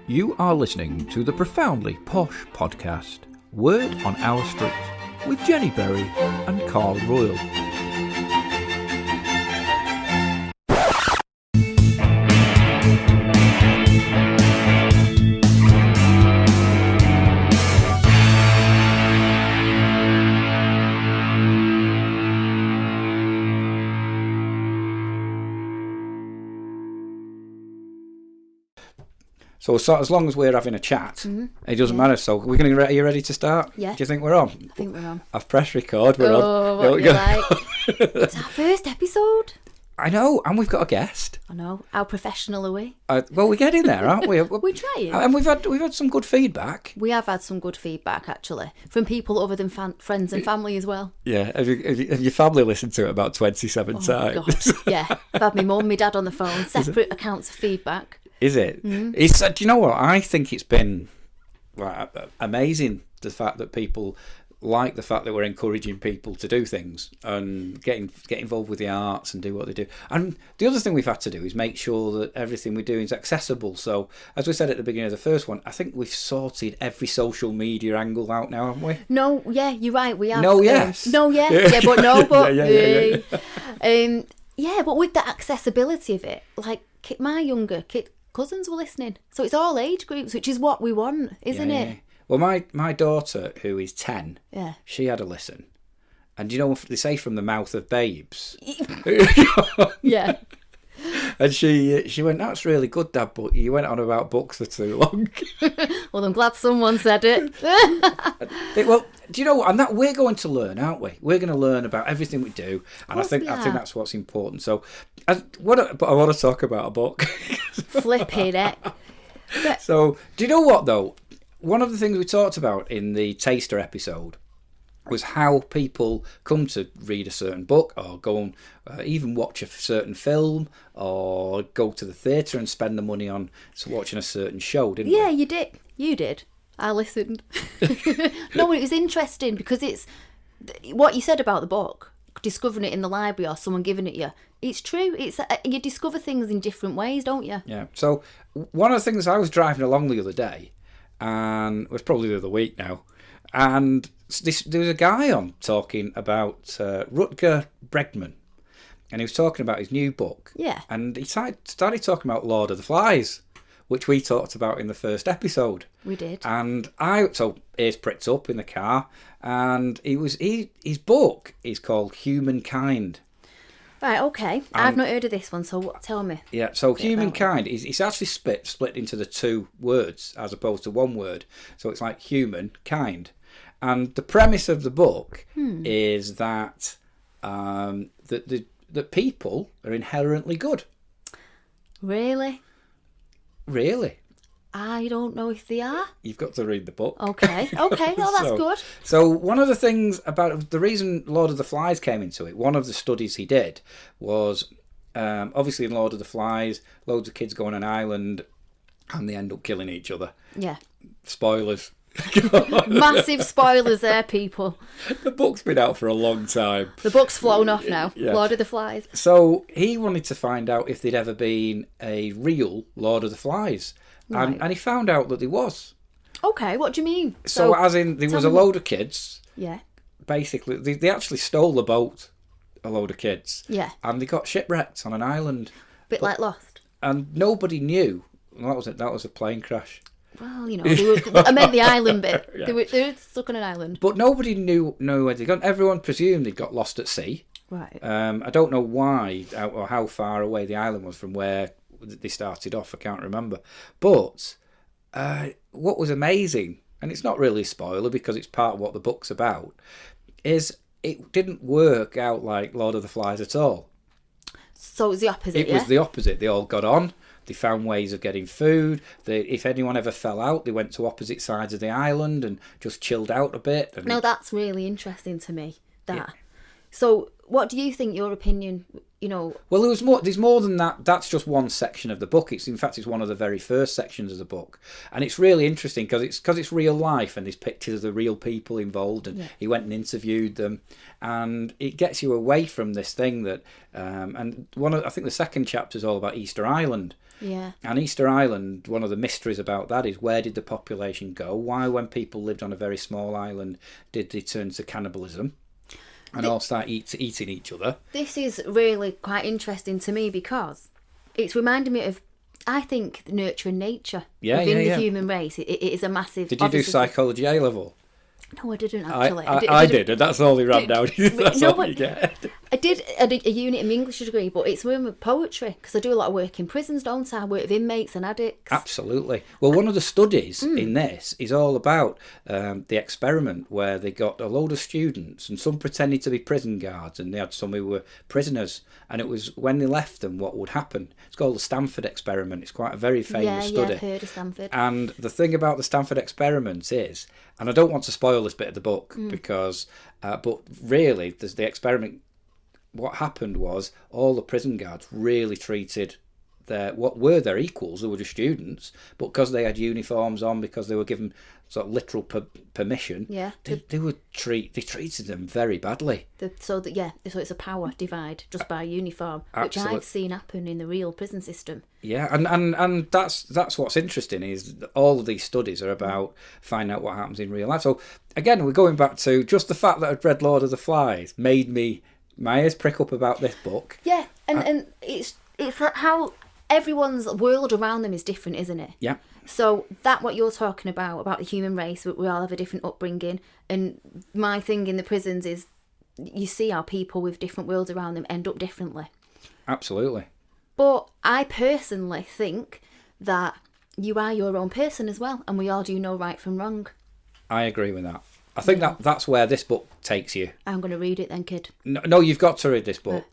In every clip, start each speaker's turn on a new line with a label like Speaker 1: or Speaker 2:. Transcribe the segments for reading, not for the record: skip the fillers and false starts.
Speaker 1: You are listening to the Profoundly Posh podcast, Word on Our Street, with Jenny Berry and Carl Royal. So as long as we're having a chat, it doesn't matter. So are you ready to start?
Speaker 2: Yeah.
Speaker 1: Do you think we're on?
Speaker 2: I think we're on.
Speaker 1: I've pressed record. We're on.
Speaker 2: Oh, what you like? It's our first episode.
Speaker 1: I know, and we've got a guest.
Speaker 2: I know. How professional are we?
Speaker 1: Well, we're getting there, aren't we?
Speaker 2: We're trying.
Speaker 1: And we've had some good feedback.
Speaker 2: We have had some good feedback, actually, from people other than friends and family as well.
Speaker 1: Yeah. Have your family listened to it about 27 times?
Speaker 2: God. Yeah. I've had my mum, my dad on the phone, separate accounts of feedback.
Speaker 1: Is it? It's, do you know what? I think it's been amazing, the fact that people like the fact that we're encouraging people to do things and get involved with the arts and do what they do. And the other thing we've had to do is make sure that everything we do is accessible. So, as we said at the beginning of the first one, I think we've sorted every social media angle out now, haven't we?
Speaker 2: No, yeah, you're right. We have.
Speaker 1: No, yes.
Speaker 2: No, yeah. Yeah, but no, but...
Speaker 1: Yeah.
Speaker 2: Yeah, but with the accessibility of it, like my younger cousins were listening. So it's all age groups, which is what we want, isn't it?
Speaker 1: Well, my daughter, who is 10, she had a listen. And you know what they say, from the mouth of babes?
Speaker 2: Yeah.
Speaker 1: And she went, "That's really good, Dad, but you went on about books for too long."
Speaker 2: Well, I'm glad someone said it.
Speaker 1: Well, do you know what? And that we're going to learn, aren't we? We're going to learn about everything we do, and I think that's what's important. So, but I want to talk about a book.
Speaker 2: Flipping heck.
Speaker 1: So, do you know what though? One of the things we talked about in the taster episode was how people come to read a certain book, or go and even watch a certain film, or go to the theatre and spend the money on watching a certain show, didn't we?
Speaker 2: Yeah, you did. You did. I listened. No, it was interesting because it's what you said about the book, discovering it in the library or someone giving it you. It's true. It's you discover things in different ways, don't you?
Speaker 1: Yeah. So one of the things, I was driving along the other day, and it was probably the other week now, and there was a guy on talking about Rutger Bregman, and he was talking about his new book.
Speaker 2: Yeah.
Speaker 1: And he started talking about Lord of the Flies, which we talked about in the first episode.
Speaker 2: We did.
Speaker 1: And so ears pricked up in the car, and his book is called Humankind.
Speaker 2: Right, okay. I've not heard of this one, so tell me.
Speaker 1: Yeah, so Humankind is actually split into the two words as opposed to one word. So it's like humankind. And the premise of the book is that that people are inherently good.
Speaker 2: Really?
Speaker 1: Really?
Speaker 2: I don't know if they are.
Speaker 1: You've got to read the book.
Speaker 2: Okay, well, that's good.
Speaker 1: So one of the things about the reason Lord of the Flies came into it, one of the studies he did was, obviously in Lord of the Flies, loads of kids go on an island and they end up killing each other.
Speaker 2: Yeah.
Speaker 1: Spoilers.
Speaker 2: Massive spoilers there, people.
Speaker 1: The book's been out for a long time.
Speaker 2: The book's flown off now.
Speaker 1: Yeah.
Speaker 2: Lord of the Flies.
Speaker 1: So he wanted to find out if there'd ever been a real Lord of the Flies.
Speaker 2: Right.
Speaker 1: And he found out that there was.
Speaker 2: Okay, what do you mean?
Speaker 1: So as in, there was a load of kids.
Speaker 2: Yeah.
Speaker 1: Basically, they actually stole the boat, a load of kids.
Speaker 2: Yeah.
Speaker 1: And they got shipwrecked on an island.
Speaker 2: Bit like Lost.
Speaker 1: And nobody knew. Well, that was a plane crash.
Speaker 2: Well, you know, I meant the island bit.
Speaker 1: Yeah.
Speaker 2: They were stuck on an island.
Speaker 1: But nobody knew where they'd gone. Everyone presumed they'd got lost at sea.
Speaker 2: Right.
Speaker 1: I don't know why or how far away the island was from where they started off. I can't remember. But what was amazing, and it's not really a spoiler because it's part of what the book's about, is it didn't work out like Lord of the Flies at all.
Speaker 2: So it was the opposite,
Speaker 1: It was the opposite. They all got on. They found ways of getting food. If anyone ever fell out, they went to opposite sides of the island and just chilled out a bit.
Speaker 2: No, that's really interesting to me. So what do you think, your opinion,
Speaker 1: Well, there's more than that. That's just one section of the book. In fact, it's one of the very first sections of the book, and it's really interesting because it's real life, and there's pictures of the real people involved, and he went and interviewed them, and it gets you away from this thing that. And I think the second chapter is all about Easter Island.
Speaker 2: Yeah.
Speaker 1: And Easter Island, one of the mysteries about that is, where did the population go? Why, when people lived on a very small island, did they turn to cannibalism? And all start eating each other.
Speaker 2: This is really quite interesting to me because it's reminding me of, I think, nurture and nature within the human race. It is a massive...
Speaker 1: Did you do psychology A level?
Speaker 2: No, I didn't actually.
Speaker 1: I did, and that's all they ran down. That's all you get.
Speaker 2: I did a unit in my English degree, but it's with poetry, because I do a lot of work in prisons, don't I? I work with inmates and addicts.
Speaker 1: Absolutely. Well, one of the studies in this is all about the experiment where they got a load of students, and some pretended to be prison guards, and they had some who were prisoners, and it was when they left them what would happen. It's called the Stanford experiment. It's quite a very famous study.
Speaker 2: Yeah, I've heard of Stanford.
Speaker 1: And the thing about the Stanford experiment is, and I don't want to spoil this bit of the book because, but really, there's the experiment. What happened was all the prison guards really treated what were their equals. They were just students, but because they had uniforms on, because they were given sort of literal permission, they treated them very badly.
Speaker 2: So it's a power divide just by uniform, which I've seen happen in the real prison system.
Speaker 1: Yeah, and that's what's interesting, is that all of these studies are about finding out what happens in real life. So again, we're going back to just the fact that I'd read Lord of the Flies made my ears prick up about this book.
Speaker 2: Yeah, and it's how everyone's world around them is different, isn't it?
Speaker 1: Yeah.
Speaker 2: So that what you're talking about the human race, we all have a different upbringing, and my thing in the prisons is you see how people with different worlds around them end up differently.
Speaker 1: Absolutely.
Speaker 2: But I personally think that you are your own person as well, and we all do know right from wrong.
Speaker 1: I agree with that. I think that's where this book takes you.
Speaker 2: I'm going to read it then, kid.
Speaker 1: No, you've got to read this book.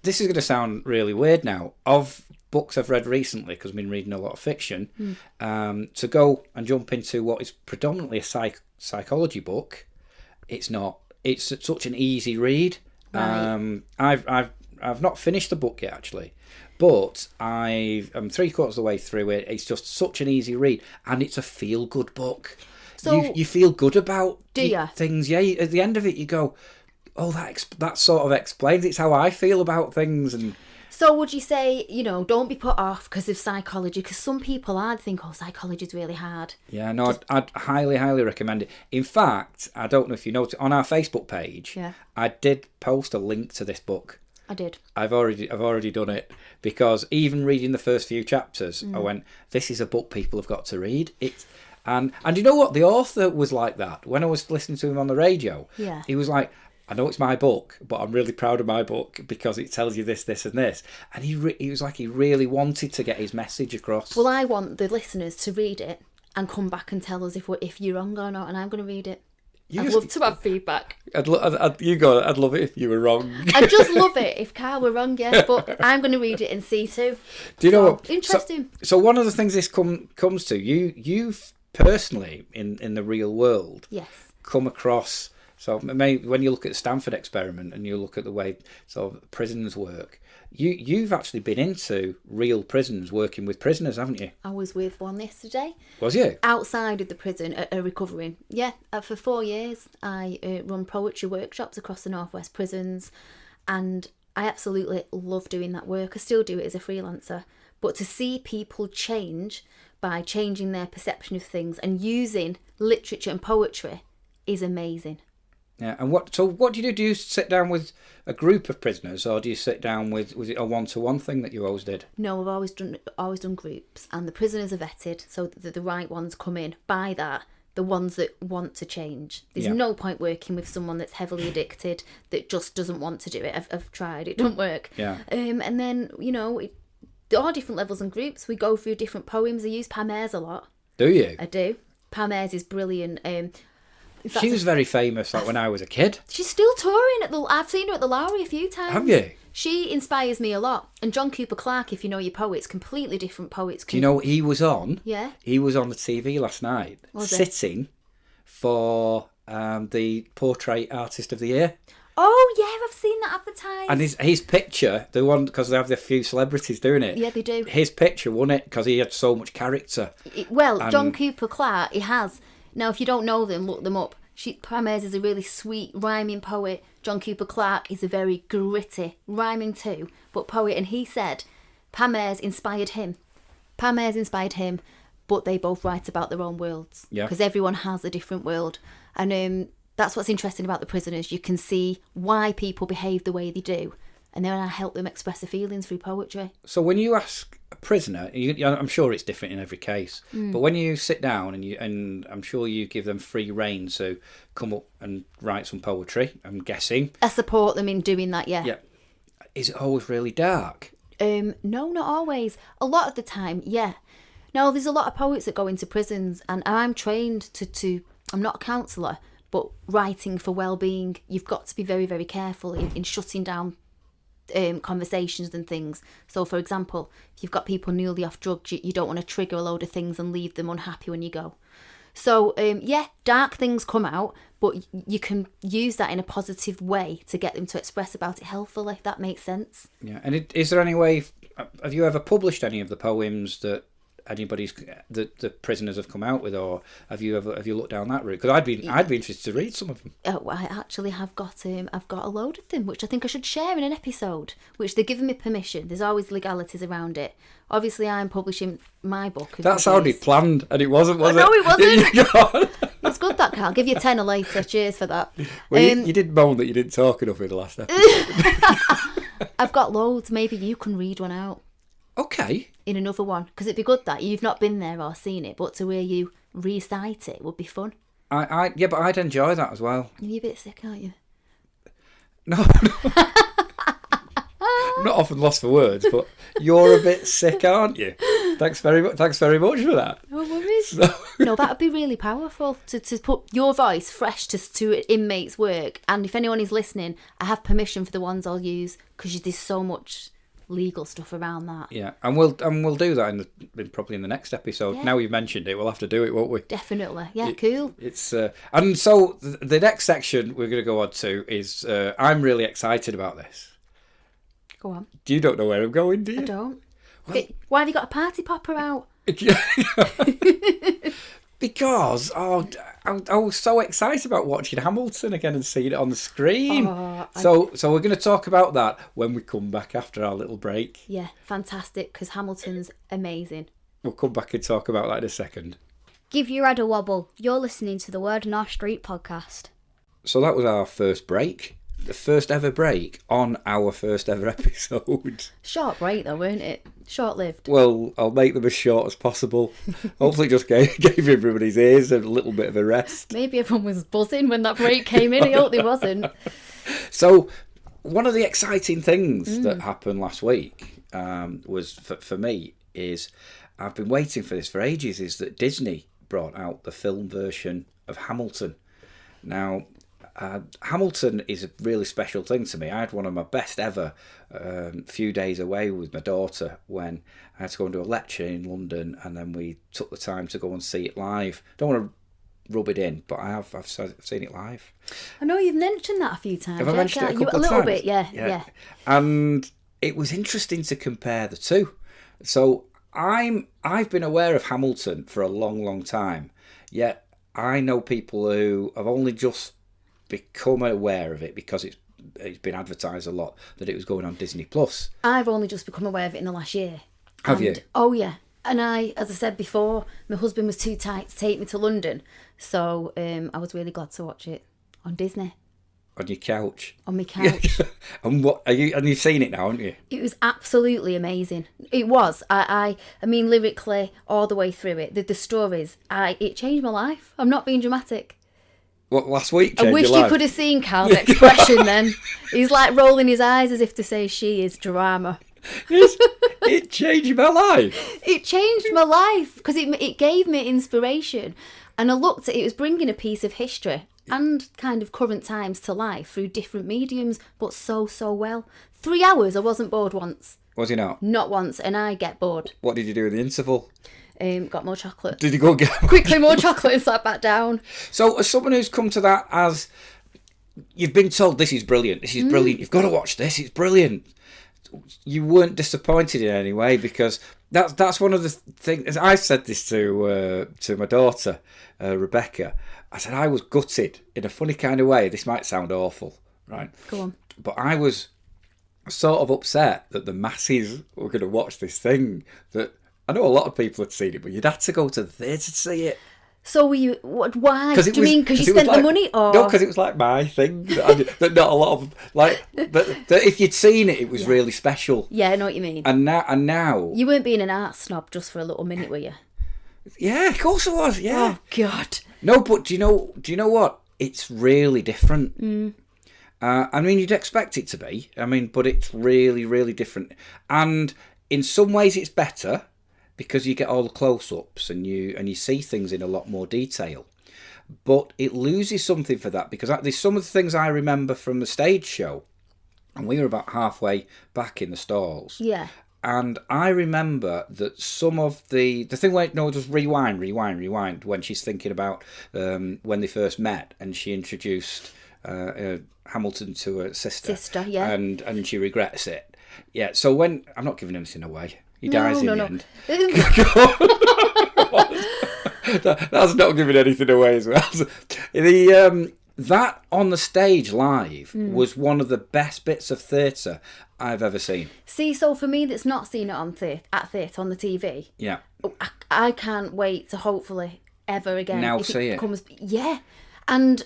Speaker 1: This is going to sound really weird now. Of books I've read recently, because I've been reading a lot of fiction, to go and jump into what is predominantly a psychology book, it's not. It's such an easy read. Right. I've not finished the book yet, actually, but I'm 3/4 of the way through it. It's just such an easy read, and it's a feel-good book. So you feel good about things. Yeah, at the end of it, you go, oh, that sort of explains. It's how I feel about things. And
Speaker 2: so would you say, don't be put off because of psychology? Because some people think, psychology is really hard.
Speaker 1: Yeah, no, I'd highly, highly recommend it. In fact, I don't know if you noticed, on our Facebook page, I did post a link to this book.
Speaker 2: I did.
Speaker 1: I've already done it, because even reading the first few chapters, I went, this is a book people have got to read. And you know what? The author was like that. When I was listening to him on the radio, he was like, I know it's my book, but I'm really proud of my book because it tells you this, this and this. And he was like, he really wanted to get his message across.
Speaker 2: Well, I want the listeners to read it and come back and tell us if you're wrong or not, and I'm going to read it. I'd love to have feedback.
Speaker 1: I'd love it if you were wrong.
Speaker 2: I'd just love it if Carl were wrong, but I'm going to read it and see too.
Speaker 1: Do you know what?
Speaker 2: Interesting.
Speaker 1: So one of the things this comes to, you've personally, in the real world, come across, so maybe when you look at the Stanford experiment and you look at the way sort of prisons work, you've actually been into real prisons, working with prisoners, haven't you?
Speaker 2: I was with one yesterday.
Speaker 1: Was you?
Speaker 2: Outside of the prison, recovering. Yeah, for 4 years I run poetry workshops across the Northwest prisons, and I absolutely love doing that work. I still do it as a freelancer, but to see people change by changing their perception of things and using literature and poetry is amazing.
Speaker 1: Yeah, and what do you do? Do you sit down with a group of prisoners, or do you sit down with, was it a one-to-one thing that you always did?
Speaker 2: No, I've always done groups, and the prisoners are vetted, so the right ones come in. By that, the ones that want to change. There's no point working with someone that's heavily addicted that just doesn't want to do it. I've tried, it don't work. Yeah. And then, there are different levels and groups. We go through different poems. I use Pamers a lot.
Speaker 1: Do you?
Speaker 2: I do. Pamers is brilliant.
Speaker 1: She was very famous when I was a kid.
Speaker 2: She's still touring I've seen her at the Lowry a few times.
Speaker 1: Have you?
Speaker 2: She inspires me a lot. And John Cooper Clarke, if you know your poets, completely different poets.
Speaker 1: Do you know what he was on?
Speaker 2: Yeah.
Speaker 1: He was on the TV last night, sitting for the Portrait Artist of the Year.
Speaker 2: Oh, yeah, I've seen that advertised.
Speaker 1: And his picture, the one, because they have a few celebrities doing it.
Speaker 2: Yeah, they do.
Speaker 1: His picture won it because he had so much character.
Speaker 2: John Cooper Clarke, he has. Now, if you don't know them, look them up. Pam Ayres is a really sweet, rhyming poet. John Cooper Clarke is a very gritty, rhyming too, but poet. And he said Pam Ayres inspired him. Pam Ayres inspired him, but they both write about their own worlds.
Speaker 1: Yeah.
Speaker 2: Because everyone has a different world. And that's what's interesting about the prisoners. You can see why people behave the way they do, and then I help them express their feelings through poetry.
Speaker 1: So when you ask a prisoner, I'm sure it's different in every case, but when you sit down and I'm sure you give them free rein to come up and write some poetry, I'm guessing.
Speaker 2: I support them in doing that, yeah.
Speaker 1: Yeah. Is it always really dark?
Speaker 2: No, not always. A lot of the time, yeah. No, there's a lot of poets that go into prisons, and I'm trained to I'm not a counsellor, but writing for well-being, you've got to be very, very careful in shutting down conversations and things. So, for example, if you've got people newly off drugs, you don't want to trigger a load of things and leave them unhappy when you go. So, yeah, dark things come out, but you can use that in a positive way to get them to express about it healthily, if that makes sense.
Speaker 1: Yeah, and is there any way, have you ever published any of the poems that the prisoners have come out with, or have you looked down that route? Because I'd be interested to read some of them.
Speaker 2: Oh, I actually have got I've got a load of them, which I think I should share in an episode, which they're giving me permission. There's always legalities around it. Obviously, I'm publishing my book.
Speaker 1: That sounded planned, and it wasn't, was it?
Speaker 2: No, it wasn't.
Speaker 1: Yeah,
Speaker 2: It's good, that, Carl. I'll give you a tenner later. Cheers for that.
Speaker 1: well, you did moan that you didn't talk enough in the last episode.
Speaker 2: I've got loads. Maybe you can read one out.
Speaker 1: Okay.
Speaker 2: In another one, because it'd be good that you've not been there or seen it, but to hear you recite it would be fun.
Speaker 1: Yeah, but I'd enjoy that as well.
Speaker 2: You're a bit sick, aren't you?
Speaker 1: No. I'm not often lost for words, but you're a bit sick, aren't you? Thanks very much for that.
Speaker 2: No worries. No, that would be really powerful to put your voice fresh to inmates' work. And if anyone is listening, I have permission for the ones I'll use, because there's so much legal stuff around that.
Speaker 1: Yeah, and we'll do that probably in the next episode. Yeah. Now you've mentioned it, we'll have to do it, won't we?
Speaker 2: Definitely. Yeah, cool.
Speaker 1: It's and so the next section we're going to go on to is I'm really excited about this.
Speaker 2: Go on.
Speaker 1: You don't know where I'm going, do you?
Speaker 2: I don't. Well, why have you got a party popper out?
Speaker 1: Because I was so excited about watching Hamilton again and seeing it on the screen. So we're going to talk about that when we come back after our little break.
Speaker 2: Yeah, fantastic, because Hamilton's amazing.
Speaker 1: We'll come back and talk about that in a second.
Speaker 3: Give your head a wobble. You're listening to the Word on Our Street podcast.
Speaker 1: So that was our first break. The first ever break on our first ever episode.
Speaker 2: Short break though, weren't it? Short-lived.
Speaker 1: Well, I'll make them as short as possible. Hopefully just gave everybody's ears a little bit of a rest.
Speaker 2: Maybe everyone was buzzing when that break came in. I hope they wasn't.
Speaker 1: So, one of the exciting things that happened last week was, for me, is I've been waiting for this for ages, is that Disney brought out the film version of Hamilton. Now, Hamilton is a really special thing to me. I had one of my best ever few days away with my daughter when I had to go and do a lecture in London, and then we took the time to go and see it live. Don't want to rub it in, but I've seen it live.
Speaker 2: I know you've mentioned that a few times.
Speaker 1: Have I mentioned it a couple of
Speaker 2: little
Speaker 1: times?
Speaker 2: Bit, yeah.
Speaker 1: And it was interesting to compare the two. So I've been aware of Hamilton for a long, long time, yet I know people who have only just become aware of it because it's been advertised a lot that it was going on Disney Plus.
Speaker 2: I've only just become aware of it in the last year.
Speaker 1: Have you?
Speaker 2: Oh yeah. And as I said before, my husband was too tight to take me to London, so I was really glad to watch it on Disney.
Speaker 1: On your couch.
Speaker 2: On my couch.
Speaker 1: And you've seen it now, haven't you?
Speaker 2: It was absolutely amazing. It was. I mean, lyrically, all the way through it, the stories, it changed my life. I'm not being dramatic.
Speaker 1: What, last week changed
Speaker 2: I wish
Speaker 1: your life?
Speaker 2: you could have seen Carl's expression then. He's like rolling his eyes as if to say she is drama.
Speaker 1: It changed my life.
Speaker 2: It changed my life because it gave me inspiration. And I looked at it, was bringing a piece of history and kind of current times to life through different mediums, but so well. 3 hours, I wasn't bored once.
Speaker 1: Was he not?
Speaker 2: Not once, and I get bored.
Speaker 1: What did you do in the interval?
Speaker 2: Got more chocolate.
Speaker 1: Did you go get
Speaker 2: quickly more chocolate and sat back down?
Speaker 1: So, as someone who's come to that as you've been told this is brilliant, you've got to watch this, it's brilliant. You weren't disappointed in any way, because that's one of the things. I said this to my daughter, Rebecca. I said I was gutted in a funny kind of way. This might sound awful, right?
Speaker 2: Go on.
Speaker 1: But I was sort of upset that the masses were going to watch this thing that I know a lot of people had seen it, but you'd had to go to the theatre to see it.
Speaker 2: So were you? Why? Do you mean because you spent the money, or
Speaker 1: no? Because it was like my thing that not a lot of that if you'd seen it, it was really special.
Speaker 2: Yeah, I know what you mean.
Speaker 1: And now
Speaker 2: you weren't being an art snob just for a little minute, were you?
Speaker 1: Yeah, of course I was. Yeah.
Speaker 2: Oh God.
Speaker 1: No, but do you know what? It's really different. I mean, you'd expect it to be. I mean, but it's really, really different. And in some ways, it's better, because you get all the close-ups and you see things in a lot more detail. But it loses something for that, because there's some of the things I remember from the stage show, and we were about halfway back in the stalls.
Speaker 2: Yeah.
Speaker 1: And I remember that some of the thing where just rewind when she's thinking about when they first met, and she introduced Hamilton to her sister,
Speaker 2: yeah,
Speaker 1: and she regrets it. Yeah. So when I'm not giving anything away. He dies in the end. That's not giving anything away as well. That on the stage live was one of the best bits of theatre I've ever seen.
Speaker 2: See, so for me that's not seen it on at theatre on the TV,
Speaker 1: yeah,
Speaker 2: I can't wait to hopefully ever again
Speaker 1: now
Speaker 2: if
Speaker 1: see it.
Speaker 2: Yeah, and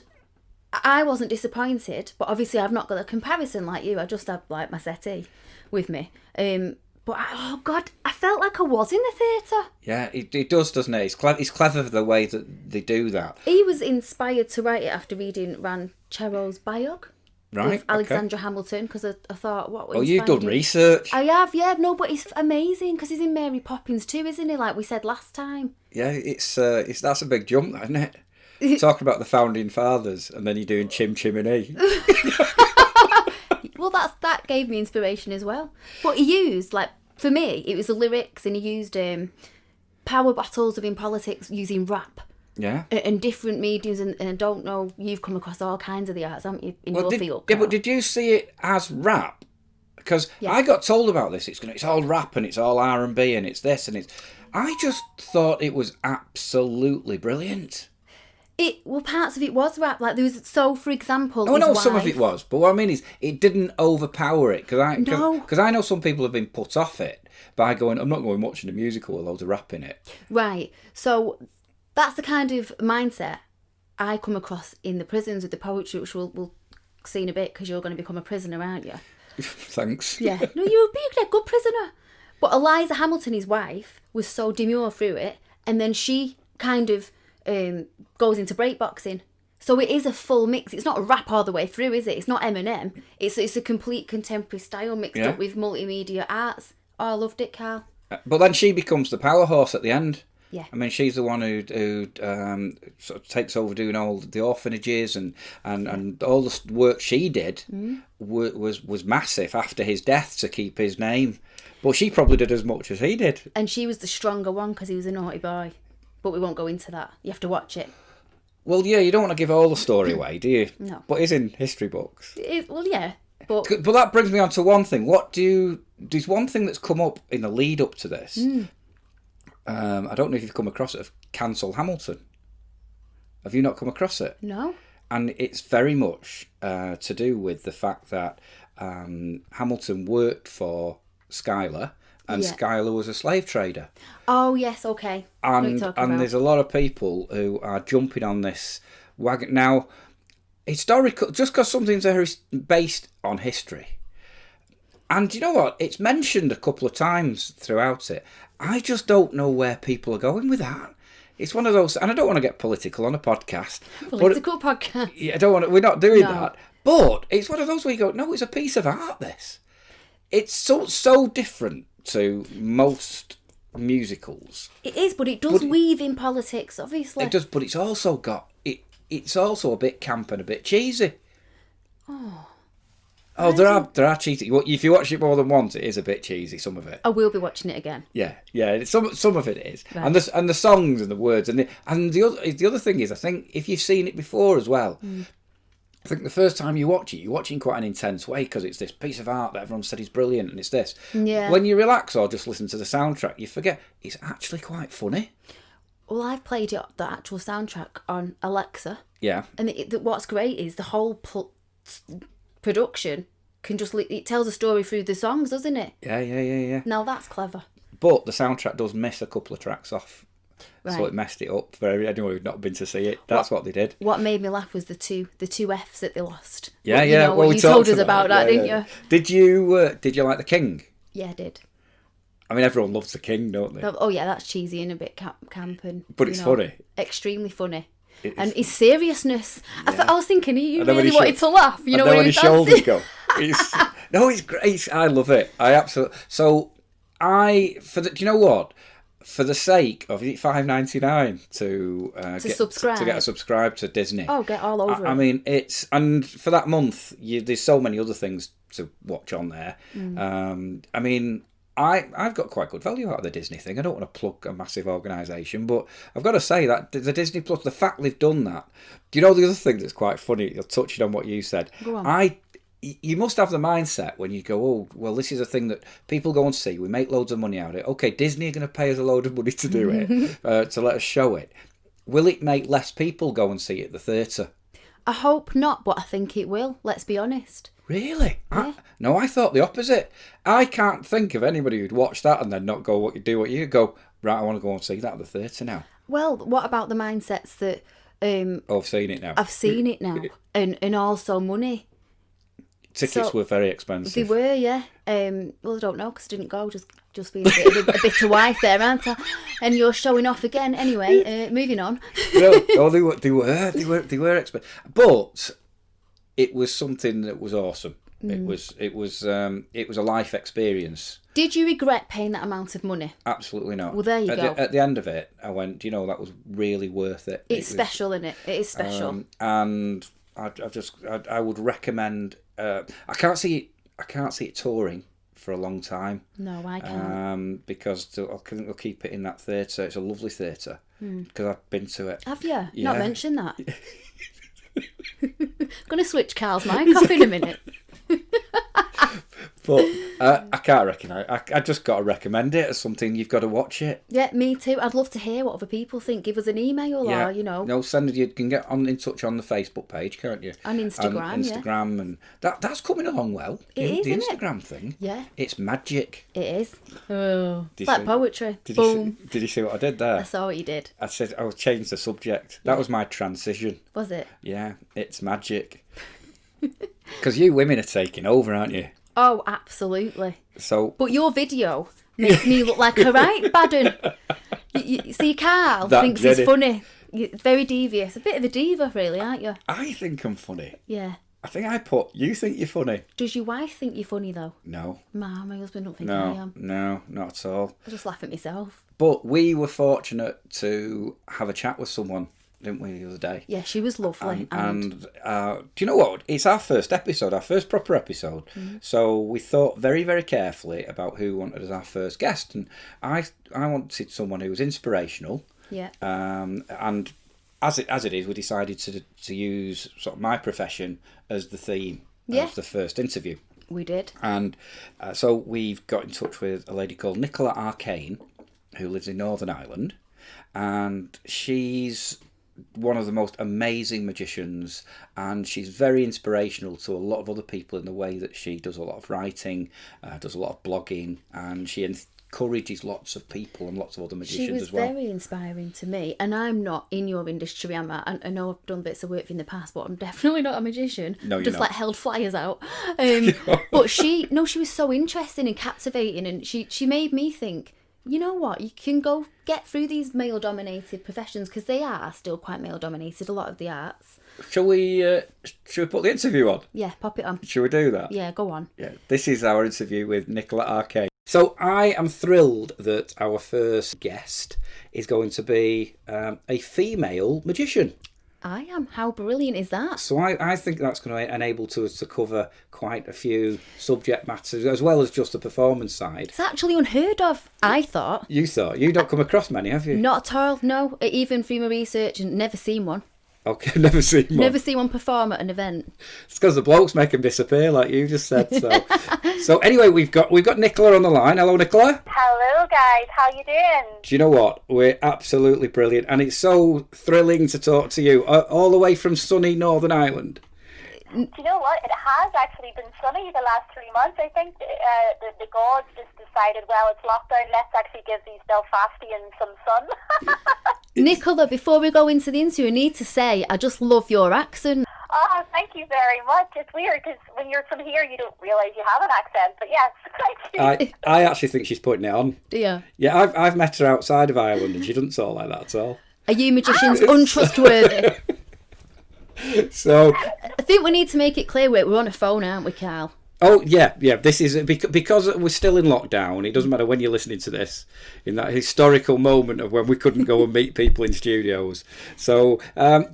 Speaker 2: I wasn't disappointed, but obviously I've not got a comparison like you. I just had like my settee with me. But oh God, I felt like I was in the theatre.
Speaker 1: Yeah, it does, doesn't it? It's clever the way that they do that.
Speaker 2: He was inspired to write it after reading Ranchero's biog.
Speaker 1: Right,
Speaker 2: with Alexandra Hamilton, because I thought, what?
Speaker 1: Oh, you've done research.
Speaker 2: I have, yeah. No, but it's amazing because he's in Mary Poppins too, isn't he? Like we said last time.
Speaker 1: Yeah, it's that's a big jump, isn't it? Talking about the founding fathers, and then you're doing Chim Chimney.
Speaker 2: Well, that gave me inspiration as well. But he used, like, for me, it was the lyrics, and he used power battles within politics using rap.
Speaker 1: Yeah.
Speaker 2: And different mediums, and I don't know, you've come across all kinds of the arts, haven't you, in your field?
Speaker 1: Yeah, but did you see it as rap? Because I got told about this. It's all rap, and it's all R&B, and it's this, and it's... I just thought it was absolutely brilliant.
Speaker 2: Well, parts of it was rap. Like, there was, so, for example...
Speaker 1: Oh, no, some of it was. But what I mean is, it didn't overpower it. Because I know some people have been put off it by going, I'm not going watching a musical with loads of rap in it.
Speaker 2: Right. So, that's the kind of mindset I come across in the prisons with the poetry, which we'll see in a bit, because you're going to become a prisoner, aren't you?
Speaker 1: Thanks.
Speaker 2: Yeah. No, you'll be a good prisoner. But Eliza Hamilton, his wife, was so demure through it, and then she kind of... goes into breakboxing, so it is a full mix. It's not a rap all the way through, is it? It's not Eminem. It's a complete contemporary style mixed up with multimedia arts. Oh, I loved it, Carl.
Speaker 1: But then she becomes the power horse at the end.
Speaker 2: Yeah.
Speaker 1: I mean, she's the one who sort of takes over doing all the orphanages and all the work she did was massive after his death to keep his name. But she probably did as much as he did.
Speaker 2: And she was the stronger one because he was a naughty boy. But we won't go into that. You have to watch it.
Speaker 1: Well, yeah, you don't want to give all the story away, do you?
Speaker 2: No.
Speaker 1: But it's in history books.
Speaker 2: Well, yeah. But
Speaker 1: that brings me on to one thing. There's one thing that's come up in the lead up to this. I don't know if you've come across it, of Cancel Hamilton. Have you not come across it?
Speaker 2: No.
Speaker 1: And it's very much to do with the fact that Hamilton worked for Schuyler, and Schuyler was a slave trader.
Speaker 2: Oh, yes, okay.
Speaker 1: And there's a lot of people who are jumping on this wagon. Now, historical, just because something's based on history. And you know what? It's mentioned a couple of times throughout it. I just don't know where people are going with that. It's one of those, and I don't want to get political on a podcast.
Speaker 2: Political podcast.
Speaker 1: Yeah, I don't want to, we're not doing that. But it's one of those where you go, no, it's a piece of art, this. It's so different to most musicals.
Speaker 2: It is, but it does weave in politics, obviously.
Speaker 1: It does, but it's also got it's also a bit camp and a bit cheesy. Oh, there are cheesy. If you watch it more than once, it is a bit cheesy. Some of it.
Speaker 2: I will be watching it again.
Speaker 1: Yeah. Some of it is,
Speaker 2: right.
Speaker 1: and the songs and the words and the other thing is, I think if you've seen it before as well, I think the first time you watch it, you watch it in quite an intense way because it's this piece of art that everyone said is brilliant and it's this.
Speaker 2: Yeah.
Speaker 1: When you relax or just listen to the soundtrack, you forget it's actually quite funny.
Speaker 2: Well, I've played the actual soundtrack on Alexa.
Speaker 1: Yeah.
Speaker 2: And what's great is the whole production can just... It tells a story through the songs, doesn't it?
Speaker 1: Yeah.
Speaker 2: Now that's clever.
Speaker 1: But the soundtrack does miss a couple of tracks off.
Speaker 2: Right.
Speaker 1: So it messed it up for anyone who'd not been to see it. That's what they did.
Speaker 2: What made me laugh was the two Fs that they lost.
Speaker 1: Yeah.
Speaker 2: Well, you told us about that, didn't you?
Speaker 1: Did you like The King?
Speaker 2: Yeah, I did.
Speaker 1: I mean, everyone loves The King, don't they?
Speaker 2: Oh yeah, that's cheesy and a bit camp and...
Speaker 1: But it's funny.
Speaker 2: Extremely funny. And his seriousness.
Speaker 1: Yeah.
Speaker 2: I was thinking, you really wanted to laugh. You know
Speaker 1: when
Speaker 2: when
Speaker 1: his shoulders go. It's great. I love it. I absolutely... So, do you know what? For the sake of $5.99 to
Speaker 2: subscribe.
Speaker 1: To get a subscribe to Disney.
Speaker 2: Oh, get all over it.
Speaker 1: I mean, and for that month, there's so many other things to watch on there. I mean, I've got quite good value out of the Disney thing. I don't want to plug a massive organisation, but I've got to say that the Disney Plus, the fact they've done that. Do you know the other thing that's quite funny? You're touching on what you said.
Speaker 2: Go on.
Speaker 1: You must have the mindset when you go, oh, well, this is a thing that people go and see. We make loads of money out of it. Okay, Disney are going to pay us a load of money to do it, to let us show it. Will it make less people go and see it at the theatre?
Speaker 2: I hope not, but I think it will. Let's be honest.
Speaker 1: Really?
Speaker 2: Yeah.
Speaker 1: No, I thought the opposite. I can't think of anybody who'd watch that and then not go what you go, right, I want to go and see that at the theatre now.
Speaker 2: Well, what about the mindsets that...
Speaker 1: I've seen it now.
Speaker 2: I've seen it now. and also money.
Speaker 1: Tickets were very expensive.
Speaker 2: They were, yeah. Well, I don't know because I didn't go. Just being a bitter wife there, aren't I? And you're showing off again. Anyway, moving on.
Speaker 1: No, they were expensive, but it was something that was awesome. It was a life experience.
Speaker 2: Did you regret paying that amount of money?
Speaker 1: Absolutely not.
Speaker 2: Well, there you go.
Speaker 1: At the end of it, I went, that was really worth it.
Speaker 2: It's special, isn't it? It is special.
Speaker 1: And I would recommend. I can't see it touring for a long time.
Speaker 2: No, I can't.
Speaker 1: Because I'll keep it in that theatre. It's a lovely theatre because I've been to it.
Speaker 2: Have you?
Speaker 1: Yeah.
Speaker 2: Not mentioned that. I'm going to switch Carl's mic off in a minute.
Speaker 1: But I can't recommend it. I just got to recommend it as something you've got to watch it.
Speaker 2: Yeah, me too. I'd love to hear what other people think. Give us an email or,
Speaker 1: No, you can get in touch on the Facebook page, can't you?
Speaker 2: And Instagram,
Speaker 1: Instagram, and that's coming along well.
Speaker 2: It is,
Speaker 1: the
Speaker 2: isn't
Speaker 1: Instagram thing.
Speaker 2: Yeah.
Speaker 1: It's magic.
Speaker 2: It is. Oh, it's like poetry. Boom.
Speaker 1: Did you see what I did there?
Speaker 2: I saw what you did.
Speaker 1: I said I would change the subject. That was my transition.
Speaker 2: Was it?
Speaker 1: Yeah, it's magic. Because you women are taking over, aren't you?
Speaker 2: Oh, absolutely.
Speaker 1: So,
Speaker 2: but your video makes me look like a right baddon. You see, Carl thinks he's funny. You're very devious. A bit of a diva, really, aren't you?
Speaker 1: I think I'm funny.
Speaker 2: Yeah.
Speaker 1: I think you think you're funny.
Speaker 2: Does your wife think you're funny, though?
Speaker 1: No.
Speaker 2: My husband don't think I am.
Speaker 1: No, not at all.
Speaker 2: I just laugh at myself.
Speaker 1: But we were fortunate to have a chat with someone, didn't we, the other day?
Speaker 2: Yeah, she was lovely.
Speaker 1: And do you know what? It's our first episode, our first proper episode. Mm-hmm. So we thought very, very carefully about who we wanted as our first guest. And I wanted someone who was inspirational.
Speaker 2: Yeah.
Speaker 1: And as it is, we decided to use sort of my profession as the theme of the first interview.
Speaker 2: We did.
Speaker 1: And so we've got in touch with a lady called Nikola Arkane, who lives in Northern Ireland. And she's one of the most amazing magicians, and she's very inspirational to a lot of other people in the way that she does a lot of writing, does a lot of blogging, and she encourages lots of people and lots of other magicians as well.
Speaker 2: She was very inspiring to me, and I'm not in your industry, am I? I know I've done bits of work for you in the past, but I'm definitely not a magician.
Speaker 1: No, you're
Speaker 2: just
Speaker 1: not.
Speaker 2: Held flyers out. But she was so interesting and captivating, and she made me think, you know what, you can go get through these male-dominated professions, because they are still quite male-dominated, a lot of the arts.
Speaker 1: Shall we put the interview on?
Speaker 2: Yeah, pop it on.
Speaker 1: Shall we do that?
Speaker 2: Yeah, go on.
Speaker 1: Yeah, this is our interview with Nikola Arkane. So I am thrilled that our first guest is going to be a female magician.
Speaker 2: I am. How brilliant is that?
Speaker 1: So I think that's going to enable us to cover quite a few subject matters, as well as just the performance side.
Speaker 2: It's actually unheard of, I thought.
Speaker 1: You thought? You don't come across many, have you?
Speaker 2: Not at all, no. Even through my research, and never seen one.
Speaker 1: Okay, I've never seen one.
Speaker 2: Never seen one perform at an event.
Speaker 1: It's because the blokes make them disappear, like you just said. So anyway, we've got Nicola on the line. Hello, Nicola.
Speaker 4: Hello, guys. How you doing?
Speaker 1: Do you know what? We're absolutely brilliant, and it's so thrilling to talk to you all the way from sunny Northern Ireland.
Speaker 4: Do you know what? It has actually been sunny the last 3 months. I think the gods just decided, well, it's lockdown. Let's actually give these Belfastians some sun.
Speaker 2: Nicola, before we go into the interview, I need to say I just love your accent.
Speaker 4: Oh, thank you very much. It's weird because when you're from here, you don't realise you have an accent. But yes, thank you.
Speaker 1: I actually think she's putting it on.
Speaker 2: Yeah.
Speaker 1: Yeah, I've met her outside of Ireland, and she doesn't talk like that at all.
Speaker 2: Are you magicians untrustworthy?
Speaker 1: So
Speaker 2: I think we need to make it clear we're on a phone, aren't we, Carl?
Speaker 1: Oh, yeah. This is because we're still in lockdown. It doesn't matter when you're listening to this, in that historical moment of when we couldn't go and meet people in studios. So one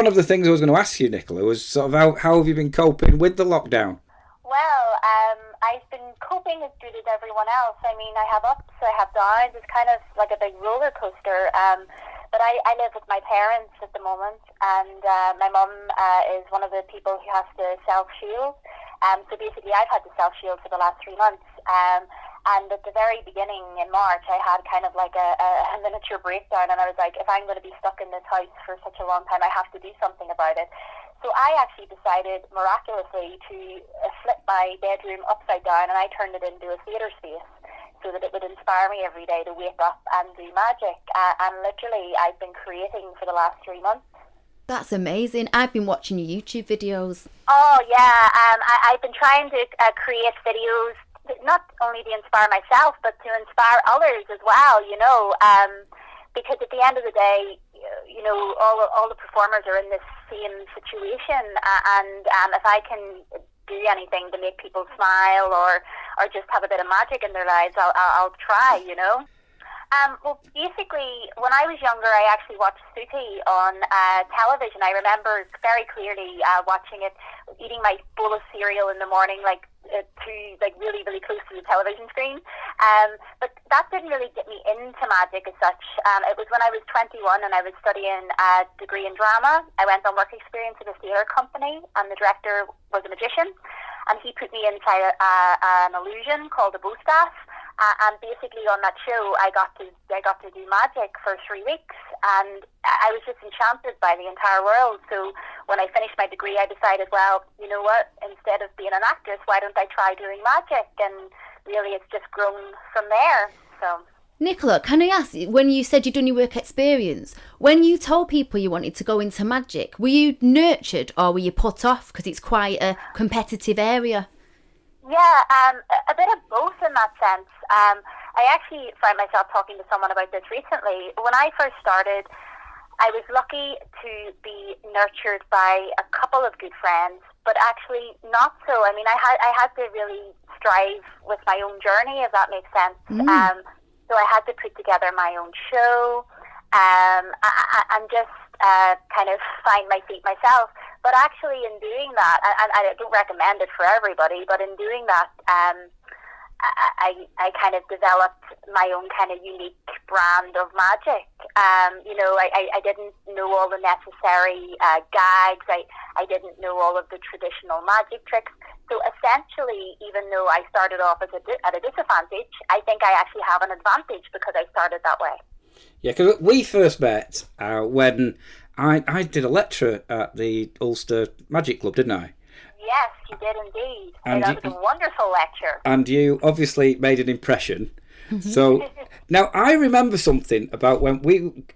Speaker 1: of the things I was going to ask you, Nicola, was sort of how have you been coping with the lockdown?
Speaker 4: Well, I've been coping as good as everyone else. I mean, I have ups, I have downs. It's kind of like a big roller coaster. But I live with my parents at the moment, and my mum is one of the people who has to self-shield. So basically, I've had to self-shield for the last 3 months. And at the very beginning in March, I had kind of like a miniature breakdown, and I was like, if I'm going to be stuck in this house for such a long time, I have to do something about it. So I actually decided miraculously to flip my bedroom upside down, and I turned it into a theatre space, so that it would inspire me every day to wake up and do magic. And literally, I've been creating for the last 3 months.
Speaker 2: That's amazing. I've been watching your YouTube videos.
Speaker 4: Oh, yeah. I've been trying to create videos, not only to inspire myself, but to inspire others as well, you know. Because at the end of the day, you know, all the performers are in this same situation. And if I can do anything to make people smile or just have a bit of magic in their lives, I'll try, you know. Well, basically, when I was younger, I actually watched Suki on television. I remember very clearly watching it, eating my bowl of cereal in the morning, really, really close to the television screen. But that didn't really get me into magic as such. It was when I was 21 and I was studying a degree in drama. I went on work experience at a theatre company, and the director was a magician, and he put me inside an illusion called a bow staff. And basically on that show, I got to do magic for 3 weeks, and I was just enchanted by the entire world. So when I finished my degree, I decided, well, you know what? Instead of being an actress, why don't I try doing magic? And really, it's just grown from there. So.
Speaker 2: Nicola, can I ask, when you said you'd done your work experience, when you told people you wanted to go into magic, were you nurtured or were you put off because it's quite a competitive area?
Speaker 4: Yeah, a bit of both in that sense. I actually found myself talking to someone about this recently. When I first started, I was lucky to be nurtured by a couple of good friends, but actually not so. I mean, I had to really strive with my own journey, if that makes sense. So I had to put together my own show and just kind of find my feet myself. But actually in doing that, and I don't recommend it for everybody, but in doing that, I kind of developed my own kind of unique brand of magic. You know, I didn't know all the necessary gags. I didn't know all of the traditional magic tricks. So essentially, even though I started off at a disadvantage, I think I actually have an advantage because I started that way.
Speaker 1: Yeah, because we first met when I did a lecture at the Ulster Magic Club, didn't I?
Speaker 4: Yes, you did indeed. And that was a wonderful lecture.
Speaker 1: And you obviously made an impression. So now I remember something about when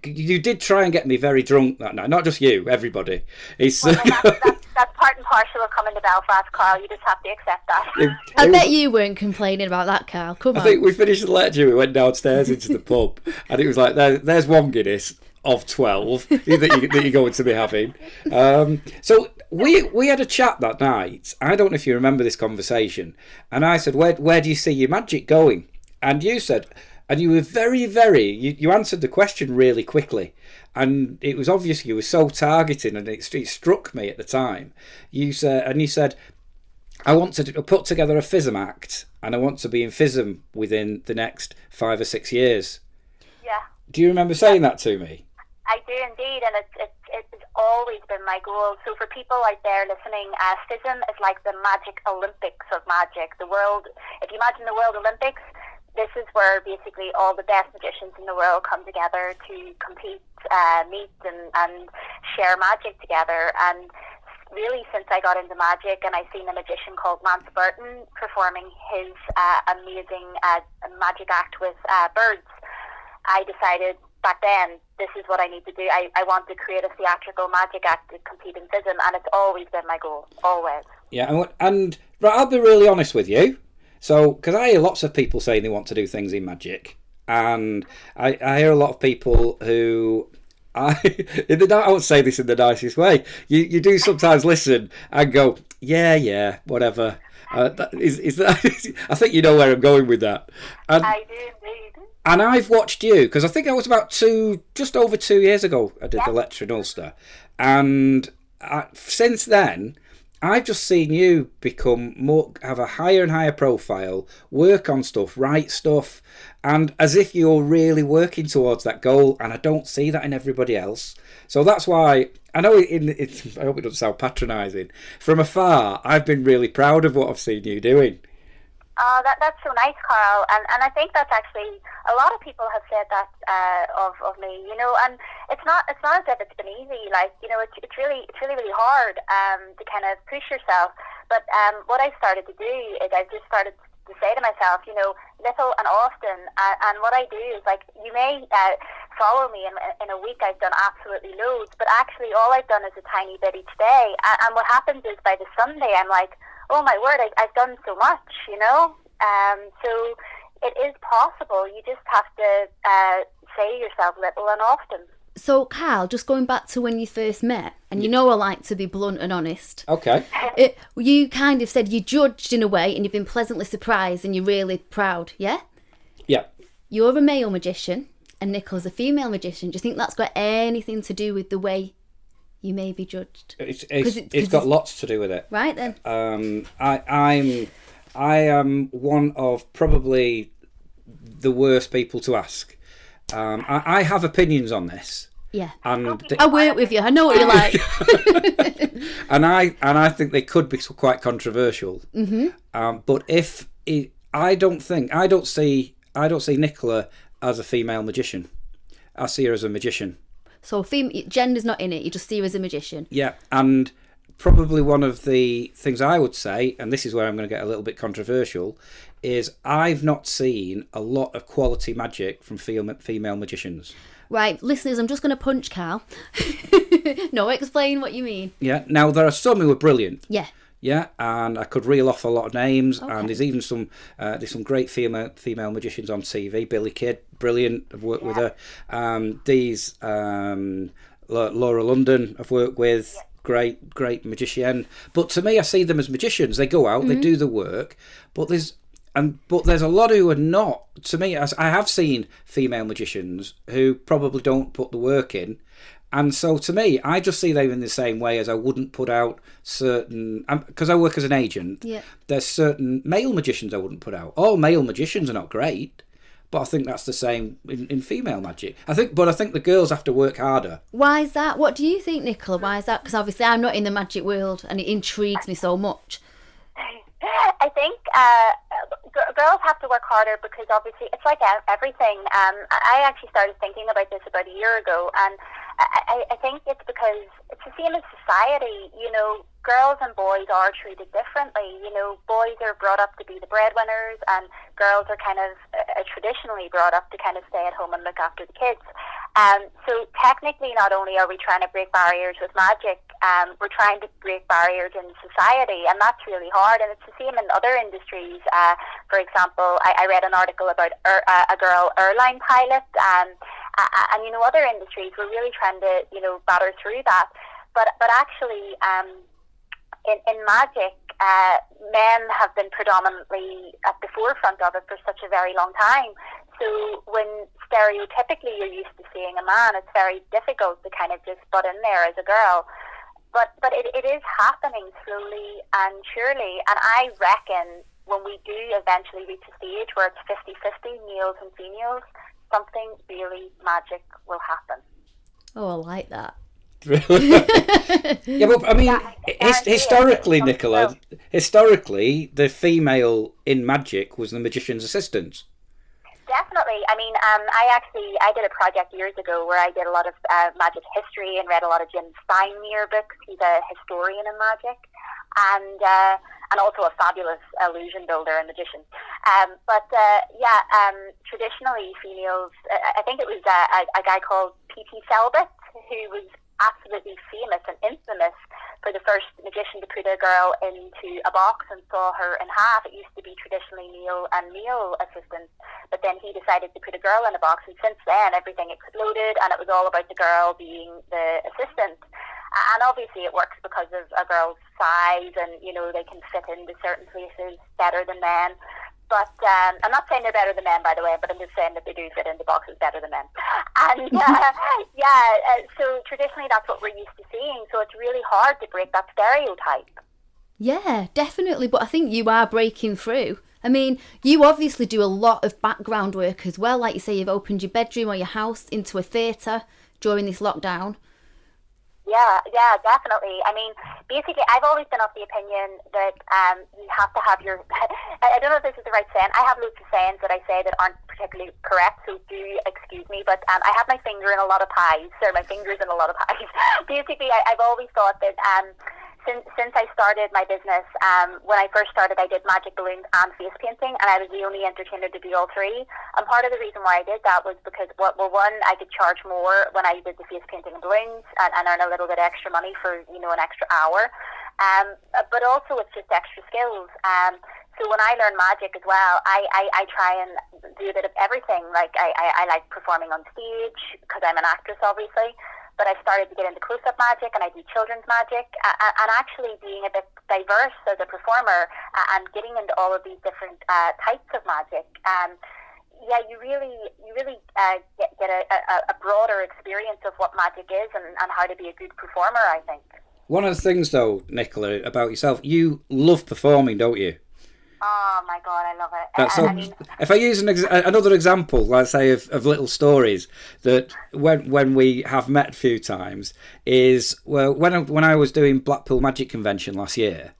Speaker 1: you did try and get me very drunk that night. Not just you, everybody.
Speaker 4: That's part and parcel of coming to Belfast, Carl. You just have to accept that.
Speaker 2: I bet you weren't complaining about that, Carl. Come on.
Speaker 1: I think we finished the lecture, we went downstairs into the pub, and it was like, there's one Guinness of 12 that you're going to be having. So we had a chat that night. I don't know if you remember this conversation. And I said, where do you see your magic going? And you said, and you were you answered the question really quickly. And it was obvious you were so targeting, and it struck me at the time. You said, I want to put together a FISM act, and I want to be in FISM within the next 5 or 6 years.
Speaker 4: Yeah.
Speaker 1: Do you remember saying that to me?
Speaker 4: I do indeed, and it's always been my goal. So for people out there listening, FISM is like the magic Olympics of magic. The world, if you imagine the World Olympics, this is where basically all the best magicians in the world come together to compete, meet, and share magic together. And really, since I got into magic and I seen a magician called Lance Burton performing his amazing magic act with birds, I decided back then, this is what I need to do. I want to create a theatrical magic act to compete in FISM, and it's always been my goal, always.
Speaker 1: Yeah, and right, I'll be really honest with you. So, because I hear lots of people saying they want to do things in magic, and I hear a lot of people who, I won't say this in the nicest way, you do sometimes listen and go, yeah, whatever. Is that? I think you know where I'm going with that. And,
Speaker 4: I do indeed.
Speaker 1: And I've watched you, because I think I was about just over 2 years ago, I did the lecture in Ulster. And since then, I've just seen you have a higher and higher profile, work on stuff, write stuff, and as if you're really working towards that goal. And I don't see that in everybody else. So that's why, I know I hope it doesn't sound patronising. From afar, I've been really proud of what I've seen you doing.
Speaker 4: Oh, that's so nice, Carl, and I think that's actually, a lot of people have said that of me, and it's not as if it's been easy. Like, it's really hard to kind of push yourself. But what I started to do is I've just started to say to myself, little and often, and what I do is, like, you may follow me in a week. I've done absolutely loads, but actually all I've done is a tiny bit each day. And what happens is by the Sunday, I'm like, oh my word, I've done so much, so it is possible. You just have to say yourself little and often.
Speaker 2: So, Carl, just going back to when you first met, and I like to be blunt and honest.
Speaker 1: Okay.
Speaker 2: You kind of said you judged in a way, and you've been pleasantly surprised, and you're really proud, yeah?
Speaker 1: Yeah.
Speaker 2: You're a male magician, and Nicola's a female magician. Do you think that's got anything to do with the way you may be judged?
Speaker 1: It's got lots to do with it.
Speaker 2: Right then.
Speaker 1: I am one of probably the worst people to ask. I have opinions on this.
Speaker 2: Yeah.
Speaker 1: And
Speaker 2: I work with you. I know what you're like.
Speaker 1: and I think they could be quite controversial. Mm-hmm. But I don't see Nicola as a female magician. I see her as a magician.
Speaker 2: So gender's not in it, you just see her as a magician.
Speaker 1: Yeah, and probably one of the things I would say, and this is where I'm going to get a little bit controversial, is I've not seen a lot of quality magic from female magicians.
Speaker 2: Right, listeners, I'm just going to punch Carl. No, explain what you mean.
Speaker 1: Yeah, now there are some who are brilliant.
Speaker 2: Yeah.
Speaker 1: Yeah, and I could reel off a lot of names,
Speaker 2: okay.
Speaker 1: And there's even some great female magicians on TV. Billy Kidd, brilliant. I've worked with her. Laura London, I've worked with. Great magician. But to me, I see them as magicians. They go out, they do the work, but there's a lot who are not. To me, I have seen female magicians who probably don't put the work in. And so to me, I just see them in the same way as I wouldn't put out certain... Because I work as an agent, there's certain male magicians I wouldn't put out. All male magicians are not great, but I think that's the same in female magic. I think the girls have to work harder.
Speaker 2: Why is that? What do you think, Nicola? Why is that? Because obviously I'm not in the magic world and it intrigues me so much.
Speaker 4: I think girls have to work harder because obviously it's like everything. I actually started thinking about this about a year ago, and I think it's because it's the same as society. Girls and boys are treated differently. Boys are brought up to be the breadwinners, and girls are kind of traditionally brought up to kind of stay at home and look after the kids. So technically, not only are we trying to break barriers with magic, we're trying to break barriers in society, and that's really hard. And it's the same in other industries. For example, I read an article about a girl airline pilot, and other industries. We're really trying to batter through that. But actually, in magic, men have been predominantly at the forefront of it for such a very long time. So when stereotypically you're used to seeing a man, it's very difficult to kind of just butt in there as a girl. But it is happening slowly and surely. And I reckon when we do eventually reach a stage where it's 50-50 males and females, something really magic will happen.
Speaker 2: Oh, I like that.
Speaker 1: Yeah, but I mean, historically, Nicola, historically, the female in magic was the magician's assistant.
Speaker 4: Definitely. I mean, I did a project years ago where I did a lot of magic history and read a lot of Jim Steinmeier books. He's a historian in magic, and also a fabulous illusion builder and magician. Traditionally females, I think it was a guy called P.T. Selbit who was absolutely famous and infamous for the first magician to put a girl into a box and saw her in half. It used to be traditionally male and male assistants, but then he decided to put a girl in a box, and since then everything exploded, and it was all about the girl being the assistant. And obviously it works because of a girl's size, and they can fit into certain places better than men. But I'm not saying they're better than men, by the way, but I'm just saying that they do fit into boxes better than men. And so traditionally that's what we're used to seeing. So it's really hard to break that stereotype.
Speaker 2: Yeah, definitely. But I think you are breaking through. I mean, you obviously do a lot of background work as well. Like you say, you've opened your bedroom or your house into a theatre during this lockdown.
Speaker 4: Yeah, definitely. I mean, basically, I've always been of the opinion that you have to have your... I don't know if this is the right saying. I have loads of sayings that I say that aren't particularly correct, so do excuse me, but I have my finger in a lot of pies, or my fingers in a lot of pies. Basically, I've always thought that... Since I started my business, when I first started, I did magic balloons and face painting, and I was the only entertainer to do all three. And part of the reason why I did that was because, one, I could charge more when I did the face painting and balloons and earn a little bit extra money for, an extra hour. But also it's just extra skills. So when I learn magic as well, I try and do a bit of everything. Like I like performing on stage because I'm an actress, obviously. But I started to get into close-up magic, and I do children's magic, and actually being a bit diverse as a performer and getting into all of these different types of magic. You really get a broader experience of what magic is and how to be a good performer, I think.
Speaker 1: One of the things, though, Nicola, about yourself, you love performing, don't you?
Speaker 4: Oh my God, I love it.
Speaker 1: If I use another example, let's say of little stories that when we have met a few times is when I was doing Blackpool Magic Convention last year.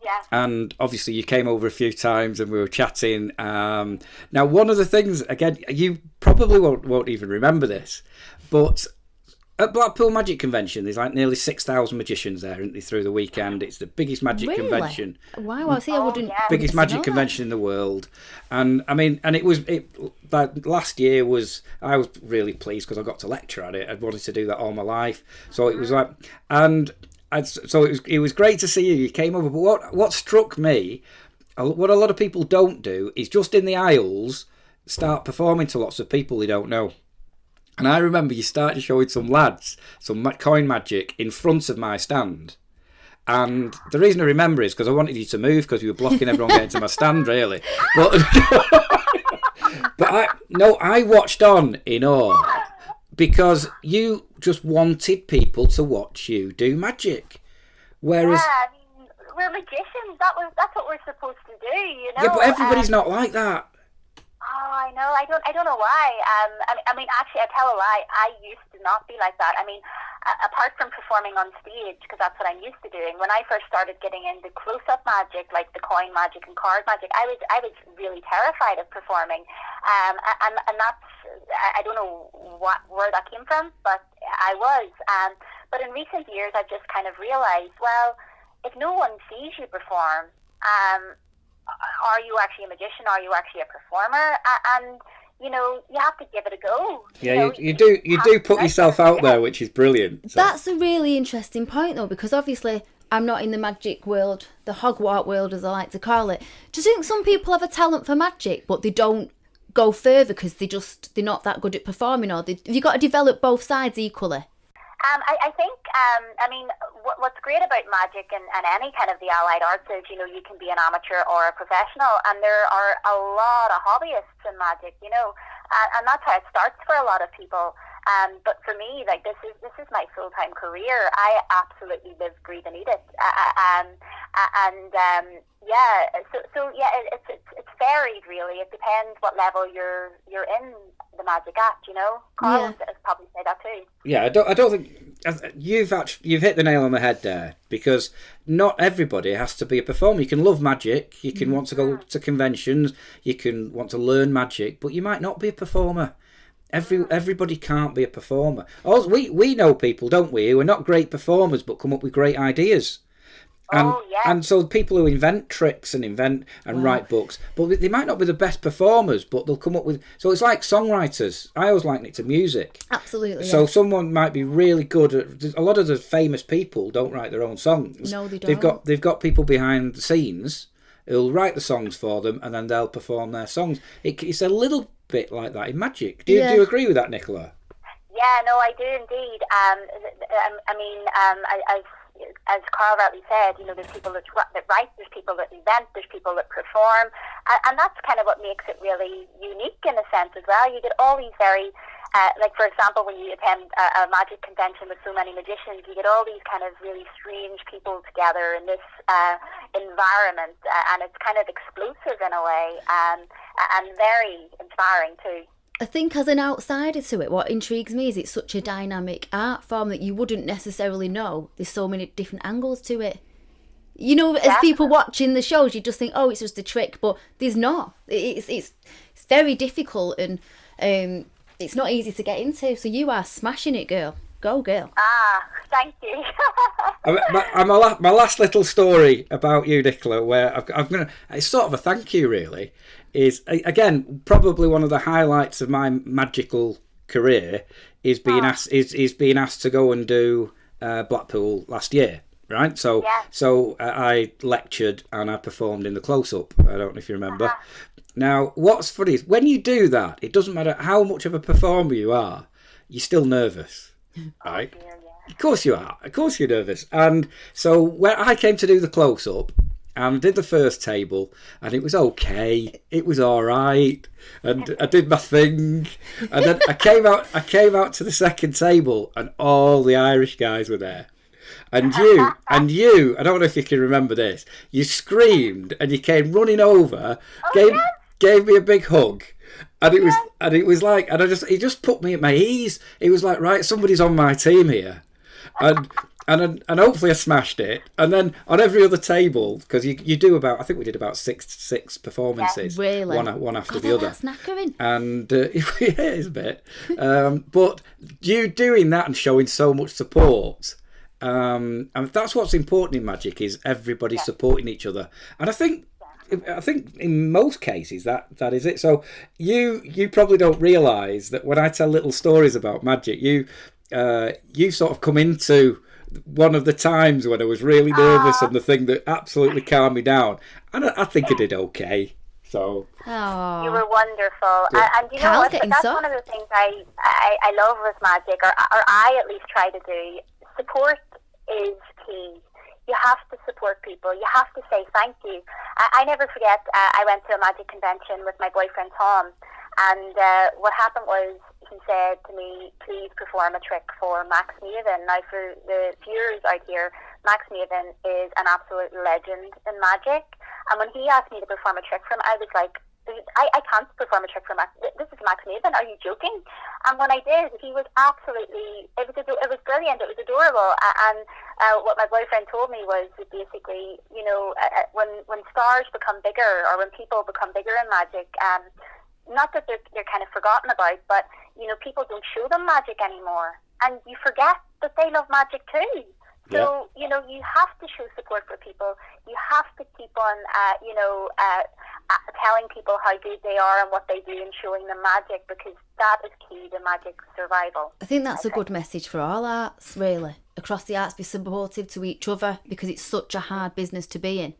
Speaker 4: Yeah.
Speaker 1: And obviously you came over a few times and we were chatting. Now one of the things, again, you probably won't even remember this, but at Blackpool Magic Convention, there's like nearly 6,000 magicians there, isn't there, through the weekend. It's the biggest magic convention.
Speaker 2: Wow, I see. I wouldn't.
Speaker 1: Biggest magic convention in the world, and I mean, and it was that last year was. I was really pleased because I got to lecture at it. I'd wanted to do that all my life, so it was like, so it was great to see you. You came over, but what struck me, what a lot of people don't do is just in the aisles start performing to lots of people they don't know. And I remember you started showing some lads some coin magic in front of my stand. And the reason I remember is because I wanted you to move because you were blocking everyone getting to my stand, really. But I watched on in awe because you just wanted people to watch you do magic. Whereas...
Speaker 4: Yeah, I mean, we're magicians. That's what we're supposed to do,
Speaker 1: Yeah, but everybody's not like that.
Speaker 4: Oh, I know. I don't know why. I mean, actually, I tell a lie. I used to not be like that. I mean, apart from performing on stage, because that's what I'm used to doing. When I first started getting into close-up magic, like the coin magic and card magic, I was really terrified of performing. And that's, I don't know where that came from, but I was. But in recent years, I've just kind of realized, well, if no one sees you perform, are you actually a magician? Are you actually a performer? And you have to give it a go.
Speaker 1: Yeah, you do put yourself out there, which is brilliant. So.
Speaker 2: That's a really interesting point, though, because obviously I'm not in the magic world, the Hogwarts world, as I like to call it. Do you think some people have a talent for magic, but they don't go further because they're not that good at performing, or have you got to develop both sides equally?
Speaker 4: I think, I mean, what's great about magic and any kind of the allied arts is, you can be an amateur or a professional, and there are a lot of hobbyists in magic, and that's how it starts for a lot of people. But for me, like, this is my full-time career. I absolutely live, breathe, and eat it. It's varied, really. It depends what level you're in the magic at, you know. Carl has probably said that too.
Speaker 1: Yeah, I don't think you've hit the nail on the head there, because not everybody has to be a performer. You can love magic, you can want to go to conventions, you can want to learn magic, but you might not be a performer. Everybody can't be a performer. Also, we know people, don't we, who are not great performers but come up with great ideas. And so people who invent tricks and write books, but they might not be the best performers, but they'll come up with... So it's like songwriters. I always liken it to music.
Speaker 2: Absolutely.
Speaker 1: So someone might be really good at... A lot of the famous people don't write their own songs.
Speaker 2: No, they don't.
Speaker 1: They've got people behind the scenes who'll write the songs for them, and then they'll perform their songs. It's a little bit like that in magic. Do you agree with that, Nicola?
Speaker 4: Yeah, no, I do indeed. I mean, as Carl rightly said, you know, there's people that write, there's people that invent, there's people that perform, and that's kind of what makes it really unique in a sense as well. You get all these very, like for example, when you attend a magic convention with so many magicians, you get all these kind of really strange people together in this environment, and it's kind of explosive in a way, and very inspiring too.
Speaker 2: I think as an outsider to it, what intrigues me is it's such a dynamic art form that you wouldn't necessarily know. There's so many different angles to it. You know, as people watching the shows, you just think, oh, it's just a trick, but there's not. It's very difficult, and it's not easy to get into. So you are smashing it, girl. Go, girl.
Speaker 4: Thank you.
Speaker 1: My last little story about you, Nicola, where I'm gonna... It's sort of a thank you, really. Is again probably one of the highlights of my magical career is being asked to go and do Blackpool last year, right? So I lectured and I performed in the close-up. I don't know if you remember. Now, what's funny is when you do that, it doesn't matter how much of a performer you are, you're still nervous, right?
Speaker 4: Dear,
Speaker 1: Of course you are. Of course you're nervous. And so when I came to do the close-up, and I did the first table, and it was okay. It was all right, and I did my thing, and then I came out to the second table, and all the Irish guys were there, and you. I don't know if you can remember this. You screamed, and you came running over, gave me a big hug, and it was like, and it just put me at my ease. It was like, right, somebody's on my team here, and hopefully I smashed it. And then on every other table, because you do about, I think we did about six performances,
Speaker 2: really?
Speaker 1: one after the other.
Speaker 2: That's knackering.
Speaker 1: And it is a bit. But you doing that and showing so much support, and that's what's important in magic, is everybody supporting each other. And I think in most cases that is it. So you probably don't realise that when I tell little stories about magic, you sort of come into one of the times when I was really nervous and the thing that absolutely calmed me down, and I think I did okay. So
Speaker 4: you were wonderful, and you know what? That's one of the things I love with magic, or I at least try to do. Support is key. You have to support people. You have to say thank you. I never forget. I went to a magic convention with my boyfriend Tom, and what happened was, he said to me, please perform a trick for Max Maven. Now, for the viewers out here, Max Maven is an absolute legend in magic. And when he asked me to perform a trick for him, I was like, I can't perform a trick for Max. This is Max Maven. Are you joking? And when I did, he was absolutely... It was brilliant. It was adorable. And what my boyfriend told me was that basically, you know, when stars become bigger, or when people become bigger in magic... not that they're kind of forgotten about, but, you know, people don't show them magic anymore. And you forget that they love magic too. So, you know, you have to show support for people. You have to keep on, telling people how good they are and what they do, and showing them magic, because that is key to magic survival.
Speaker 2: I think that's a good message for all arts, really. Across the arts, be supportive to each other, because it's such a hard business to be in.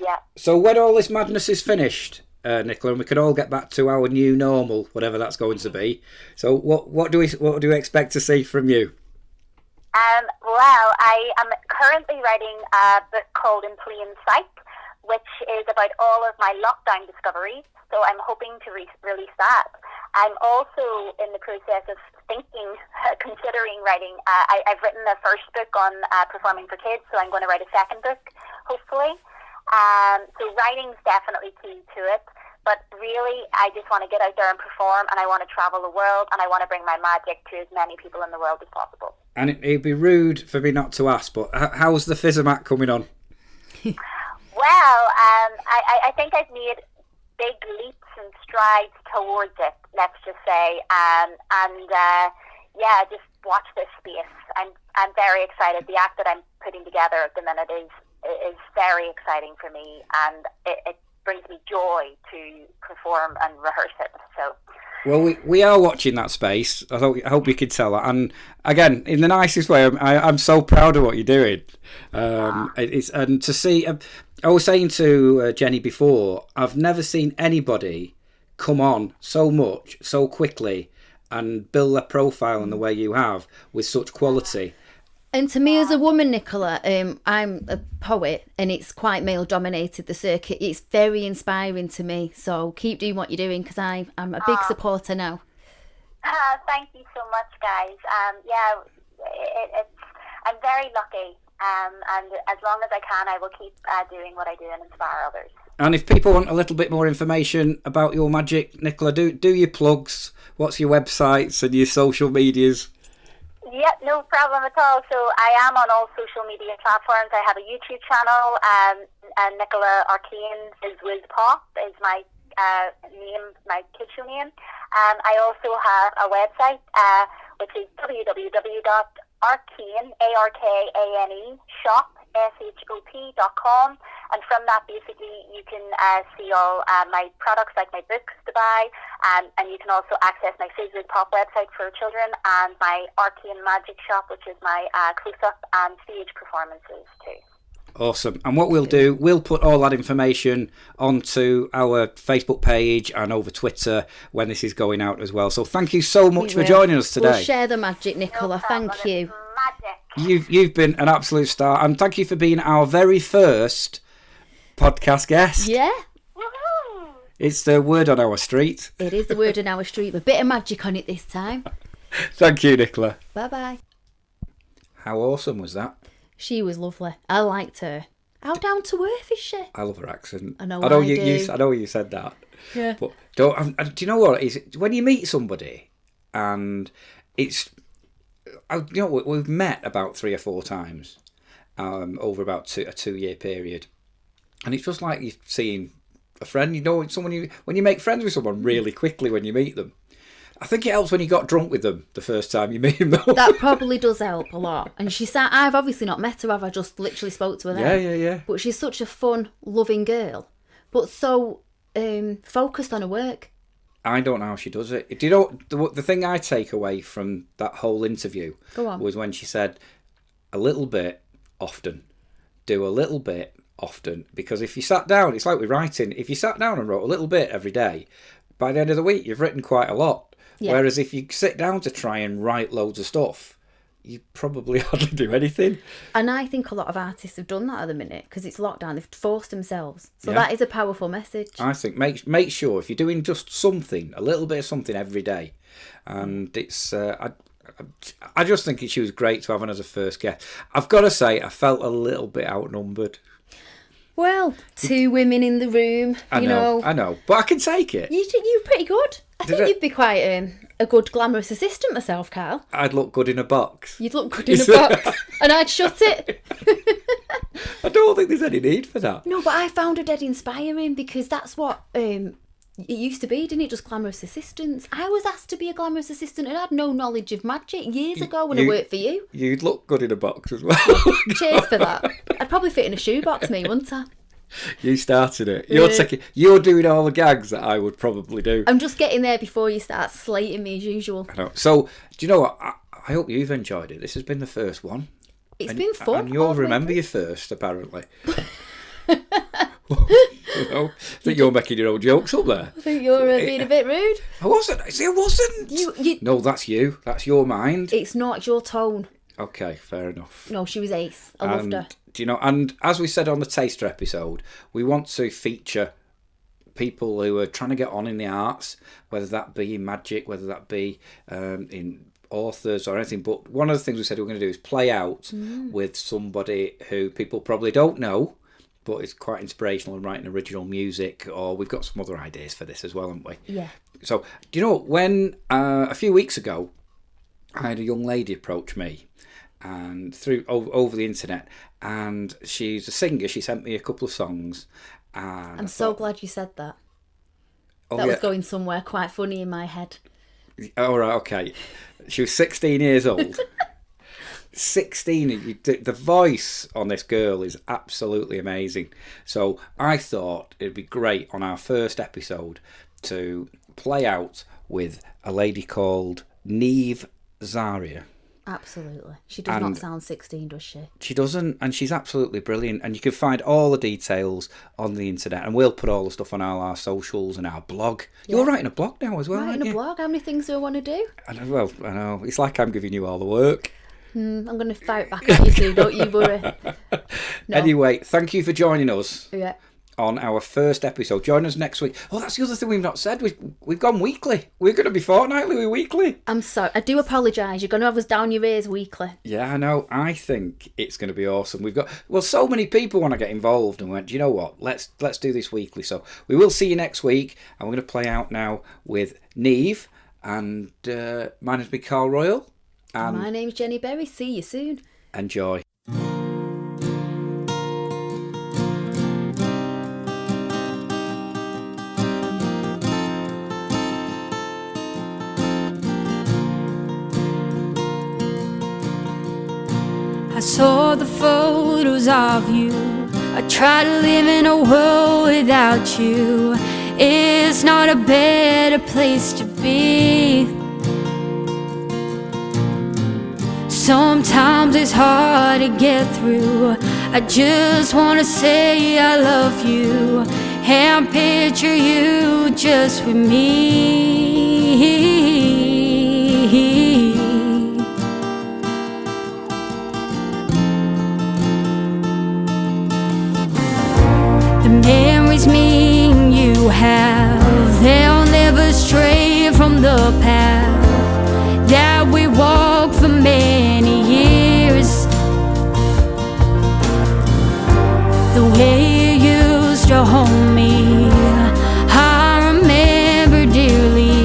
Speaker 4: Yeah.
Speaker 1: So when all this madness is finished, Nicola, and we can all get back to our new normal, whatever that's going to be. So what do we expect to see from you?
Speaker 4: Well, I am currently writing a book called In Plain Sight, which is about all of my lockdown discoveries. So I'm hoping to release that. I'm also in the process of considering writing. I've written the first book on performing for kids, so I'm going to write a second book, hopefully. So writing's definitely key to it. But really, I just want to get out there and perform, and I want to travel the world, and I want to bring my magic to as many people in the world as possible.
Speaker 1: And it'd be rude for me not to ask, but how's the Fizzomat coming on?
Speaker 4: Well, I think I've made big leaps and strides towards it, let's just say. Just watch this space. I'm very excited. The act that I'm putting together at the minute is very exciting for me, and it brings me joy to perform and rehearse it. So,
Speaker 1: well, we are watching that space. I hope you can tell that. And again, in the nicest way, I'm so proud of what you're doing. And to see, I was saying to Jenny before, I've never seen anybody come on so much, so quickly, and build their profile in the way you have with such quality.
Speaker 2: And to me as a woman, Nicola, I'm a poet and it's quite male dominated, the circuit. It's very inspiring to me. So keep doing what you're doing, because I'm a big supporter now.
Speaker 4: Thank you so much, guys. I'm very lucky. And as long as I can, I will keep doing what I do and inspire others.
Speaker 1: And if people want a little bit more information about your magic, Nicola, do your plugs. What's your websites and your social medias?
Speaker 4: Yeah, no problem at all. So I am on all social media platforms. I have a YouTube channel, and Nikola Arkane is WizPop is my name, my kitchen name. I also have a website, which is www.arkane, ARKANE, shop.com, and from that basically you can see all my products, like my books to buy, and you can also access my Fizz Pop website for children, and my Arkane Magic Shop, which is my close-up and stage performances too.
Speaker 1: Awesome. And what we'll do, we'll put all that information onto our Facebook page and over Twitter when this is going out as well. So thank you so much for joining us today.
Speaker 2: We'll share the magic, Nicola. Thank you.
Speaker 4: Magic.
Speaker 1: You've been an absolute star, and thank you for being our very first podcast guest.
Speaker 2: Yeah.
Speaker 4: Woohoo!
Speaker 1: It's the word on our street.
Speaker 2: It is the word on our street. A bit of magic on it this time.
Speaker 1: Thank you, Nicola.
Speaker 2: Bye-bye.
Speaker 1: How awesome was that?
Speaker 2: She was lovely. I liked her. How down to earth is she?
Speaker 1: I love her accent.
Speaker 2: I know
Speaker 1: you said that.
Speaker 2: Yeah.
Speaker 1: But do you know what? When you meet somebody, and it's, we've met about 3 or 4 times over about a 2-year period, and it's just like you're seeing a friend. When you make friends with someone really quickly when you meet them. I think it helps when you got drunk with them the first time you meet them, though.
Speaker 2: That probably does help a lot. And I've obviously not met her, I just literally spoke to her there.
Speaker 1: Yeah.
Speaker 2: But she's such a fun, loving girl, but so focused on her work.
Speaker 1: I don't know how she does it. Do you know, the thing I take away from that whole interview was when she said, a little bit often. Do a little bit often. Because if you sat down, it's like with writing, if you sat down and wrote a little bit every day, by the end of the week, you've written quite a lot. Yeah. Whereas if you sit down to try and write loads of stuff, you probably hardly do anything.
Speaker 2: And I think a lot of artists have done that at the minute because it's lockdown. They've forced themselves. So that is a powerful message. I
Speaker 1: think make sure if you're doing just something, a little bit of something every day, and it's I just think she was great to have on as a first guest. I've got to say, I felt a little bit outnumbered.
Speaker 2: Well, 2 women in the room,
Speaker 1: I know, but I can take it.
Speaker 2: You're pretty good. I think you'd be quite a good glamorous assistant myself, Carl.
Speaker 1: I'd look good in a box.
Speaker 2: You'd look good in a box, and I'd shut it.
Speaker 1: I don't think there's any need for that.
Speaker 2: No, but I found her dead inspiring because that's what it used to be, didn't it? Just glamorous assistants. I was asked to be a glamorous assistant and I had no knowledge of magic years ago when I worked for you.
Speaker 1: You'd look good in a box as well.
Speaker 2: Cheers for that. I'd probably fit in a shoebox, me, wouldn't I?
Speaker 1: You started it. You're doing all the gags that I would probably do.
Speaker 2: I'm just getting there before you start slating me as usual.
Speaker 1: I know. So, do you know what? I hope you've enjoyed it. This has been the first one.
Speaker 2: It's been fun.
Speaker 1: And you'll remember your first, apparently. I think you're making your own jokes up there.
Speaker 2: I think you're being a bit rude.
Speaker 1: I wasn't. See, I wasn't. No, that's you. That's your mind.
Speaker 2: It's not. It's your tone.
Speaker 1: Okay, fair enough.
Speaker 2: No, she was ace. I loved her.
Speaker 1: Do you know? And as we said on the Taster episode, we want to feature people who are trying to get on in the arts, whether that be in magic, whether that be in authors or anything. But one of the things we said we're going to do is play out with somebody who people probably don't know, but it's quite inspirational and writing original music. Or we've got some other ideas for this as well, haven't we?
Speaker 2: Yeah.
Speaker 1: So, do you know, when a few weeks ago, I had a young lady approach me and through over the internet, and she's a singer. She sent me a couple of songs. And
Speaker 2: I'm so glad you said that. That was going somewhere quite funny in my head.
Speaker 1: All right, okay. She was 16 years old. 16. The voice on this girl is absolutely amazing. So I thought it'd be great on our first episode to play out with a lady called Neve Zaria.
Speaker 2: Absolutely. She does not sound 16, does she?
Speaker 1: She doesn't, and she's absolutely brilliant. And you can find all the details on the internet, and we'll put all the stuff on all our socials and our blog. Yeah. You're writing a blog now as well, aren't you?
Speaker 2: Writing a blog? How many things do I want to do?
Speaker 1: I know. It's like I'm giving you all the work.
Speaker 2: I'm going to fight back at you soon, don't you worry. No.
Speaker 1: Anyway, thank you for joining us.
Speaker 2: Yeah.
Speaker 1: On our first episode. Join us next week. Oh, that's the other thing we've not said. We've gone weekly. We're going to be fortnightly. We're weekly.
Speaker 2: I'm sorry. I do apologise. You're going to have us down your ears weekly.
Speaker 1: Yeah, I know. I think it's going to be awesome. We've got so many people want to get involved and went, do you know what? Let's do this weekly. So we will see you next week, and we're going to play out now with Neve, and my name's Carl Royal.
Speaker 2: And my name's Jenny Berry. See you soon.
Speaker 1: Enjoy.
Speaker 5: I saw the photos of you. I try to live in a world without you. It's not a better place to be. Sometimes it's hard to get through. I just wanna say I love you and picture you just with me. The memories me and you have, they'll never stray from the path that we walked for many years. The way you used to hold me, I remember dearly.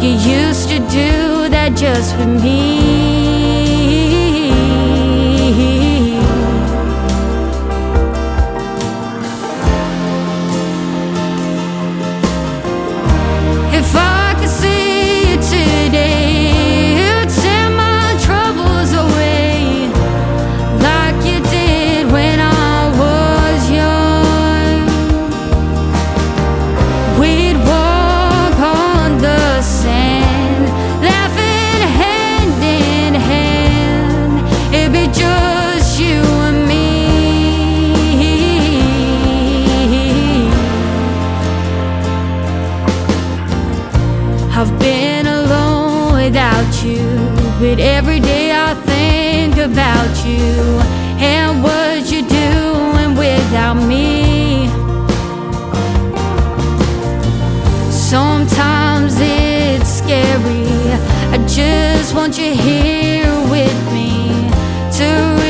Speaker 5: You used to do that just with me. If I could see you today, it'd send my troubles away, like you did when I was young. We'd walk on the sand, laughing hand in hand. It'd be just you and me. I've been alone without you, but every day I think about you and what you're doing without me. Sometimes it's scary. I just want you here with me to